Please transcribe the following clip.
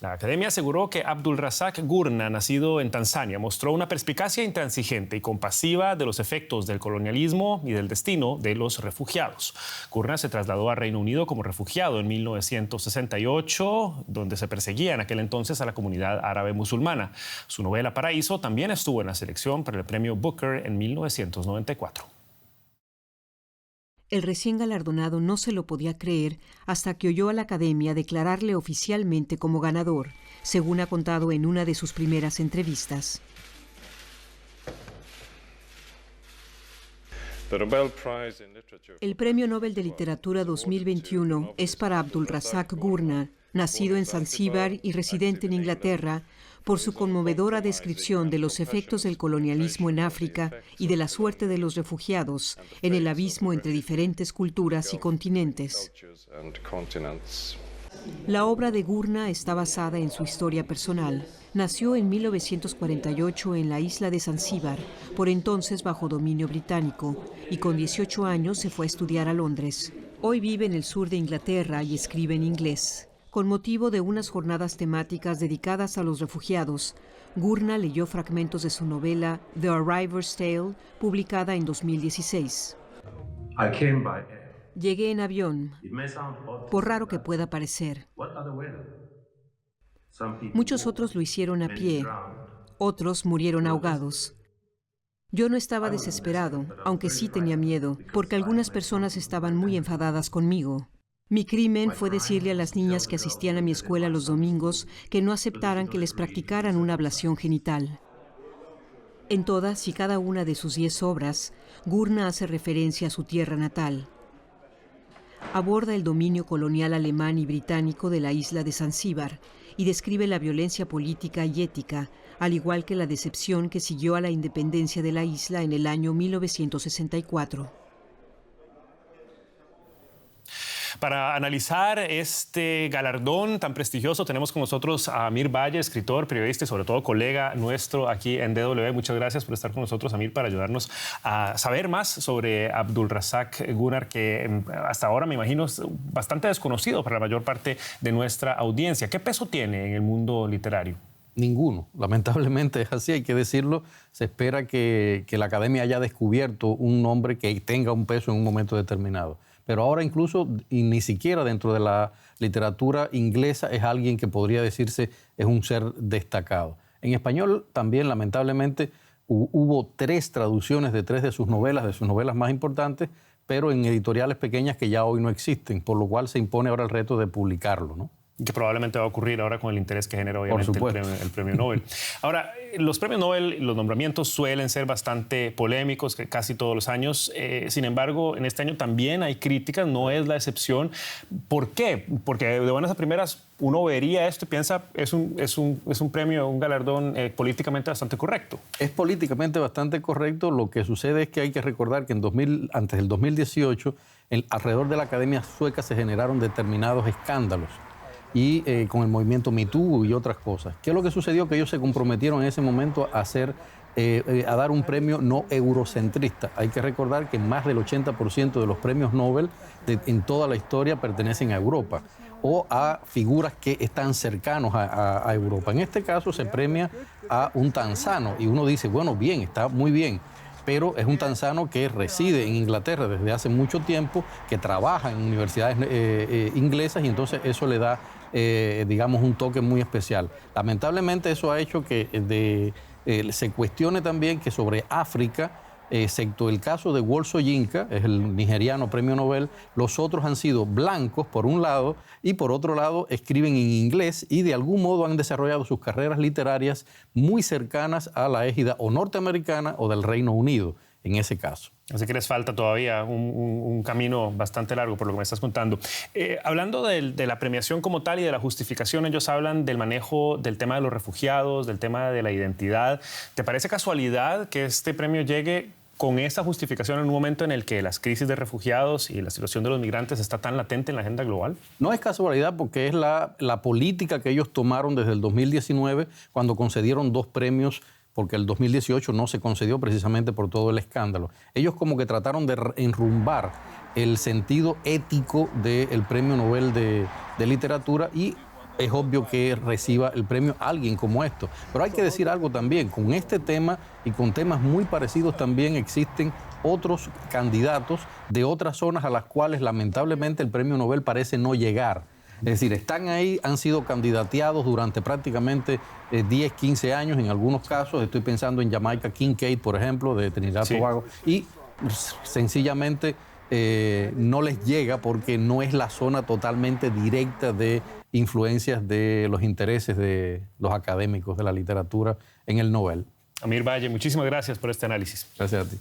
La academia aseguró que Abdulrazak Gurna, nacido en Tanzania, mostró una perspicacia intransigente y compasiva de los efectos del colonialismo y del destino de los refugiados. Gurna se trasladó a Reino Unido como refugiado en 1968, donde se perseguía en aquel entonces a la comunidad árabe musulmana. Su novela Paraíso también estuvo en la selección para el premio Booker en 1994. El recién galardonado no se lo podía creer hasta que oyó a la academia declararle oficialmente como ganador, según ha contado en una de sus primeras entrevistas. El Premio Nobel de Literatura 2021 es para Abdulrazak Gurna, nacido en Zanzíbar y residente en Inglaterra, por su conmovedora descripción de los efectos del colonialismo en África y de la suerte de los refugiados en el abismo entre diferentes culturas y continentes. La obra de Gurna está basada en su historia personal. Nació en 1948 en la isla de Zanzíbar, por entonces bajo dominio británico, y con 18 años se fue a estudiar a Londres. Hoy vive en el sur de Inglaterra y escribe en inglés. Con motivo de unas jornadas temáticas dedicadas a los refugiados, Gurna leyó fragmentos de su novela The Arriver's Tale, publicada en 2016. Llegué en avión, por raro que pueda parecer. Muchos otros lo hicieron a pie, otros murieron ahogados. Yo no estaba desesperado, aunque sí tenía miedo, porque algunas personas estaban muy enfadadas conmigo. Mi crimen fue decirle a las niñas que asistían a mi escuela los domingos que no aceptaran que les practicaran una ablación genital. En todas y cada una de sus 10 obras, Gurna hace referencia a su tierra natal. Aborda el dominio colonial alemán y británico de la isla de Zanzíbar y describe la violencia política y ética, al igual que la decepción que siguió a la independencia de la isla en el año 1964. Para analizar este galardón tan prestigioso tenemos con nosotros a Amir Valle, escritor, periodista y sobre todo colega nuestro aquí en DW. Muchas gracias por estar con nosotros, Amir, para ayudarnos a saber más sobre Abdulrazak Gurna, que hasta ahora me imagino es bastante desconocido para la mayor parte de nuestra audiencia. ¿Qué peso tiene en el mundo literario? Ninguno. Lamentablemente es así, hay que decirlo. Se espera que la academia haya descubierto un nombre que tenga un peso en un momento determinado. Pero ahora incluso, y ni siquiera dentro de la literatura inglesa, es alguien que podría decirse es un ser destacado. En español también, lamentablemente, hubo 3 traducciones de 3 de sus novelas más importantes, pero en editoriales pequeñas que ya hoy no existen, por lo cual se impone ahora el reto de publicarlo, ¿no? Que probablemente va a ocurrir ahora con el interés que genera obviamente el premio Nobel. Ahora, los premios Nobel, los nombramientos suelen ser bastante polémicos casi todos los años. Sin embargo, en este año también hay críticas, no es la excepción. ¿Por qué? Porque de buenas a primeras uno vería esto y piensa es un premio, un galardón políticamente bastante correcto. Es políticamente bastante correcto. Lo que sucede es que hay que recordar que antes del 2018, alrededor de la Academia Sueca se generaron determinados escándalos. Y con el movimiento Me Too y otras cosas. ¿Qué es lo que sucedió? Que ellos se comprometieron en ese momento a dar un premio no eurocentrista. Hay que recordar que más del 80% de los premios Nobel en toda la historia pertenecen a Europa o a figuras que están cercanos a Europa. En este caso se premia a un tanzano y uno dice, bueno, bien, está muy bien. Pero es un tanzano que reside en Inglaterra desde hace mucho tiempo, que trabaja en universidades inglesas y entonces eso le da, digamos, un toque muy especial. Lamentablemente eso ha hecho que se cuestione también que sobre África, excepto el caso de Wole Soyinka, es el nigeriano premio Nobel, los otros han sido blancos por un lado y por otro lado escriben en inglés y de algún modo han desarrollado sus carreras literarias muy cercanas a la égida o norteamericana o del Reino Unido, en ese caso. Así que les falta todavía un camino bastante largo por lo que me estás contando. Hablando de la premiación como tal y de la justificación, ellos hablan del manejo del tema de los refugiados, del tema de la identidad. ¿Te parece casualidad que este premio llegue con esa justificación en un momento en el que las crisis de refugiados y la situación de los migrantes está tan latente en la agenda global? No es casualidad porque es la política que ellos tomaron desde el 2019 cuando concedieron 2 premios, porque el 2018 no se concedió precisamente por todo el escándalo. Ellos como que trataron de enrumbar el sentido ético del Premio Nobel de Literatura y es obvio que reciba el premio alguien como esto. Pero hay que decir algo también, con este tema y con temas muy parecidos también existen otros candidatos de otras zonas a las cuales lamentablemente el premio Nobel parece no llegar. Es decir, están ahí, han sido candidateados durante prácticamente 10, 15 años en algunos casos. Estoy pensando en Jamaica Kincaid, por ejemplo, de Trinidad y Tobago. Y sencillamente no les llega porque no es la zona totalmente directa de influencias de los intereses de los académicos de la literatura en el Nobel. Amir Valle, muchísimas gracias por este análisis. Gracias a ti.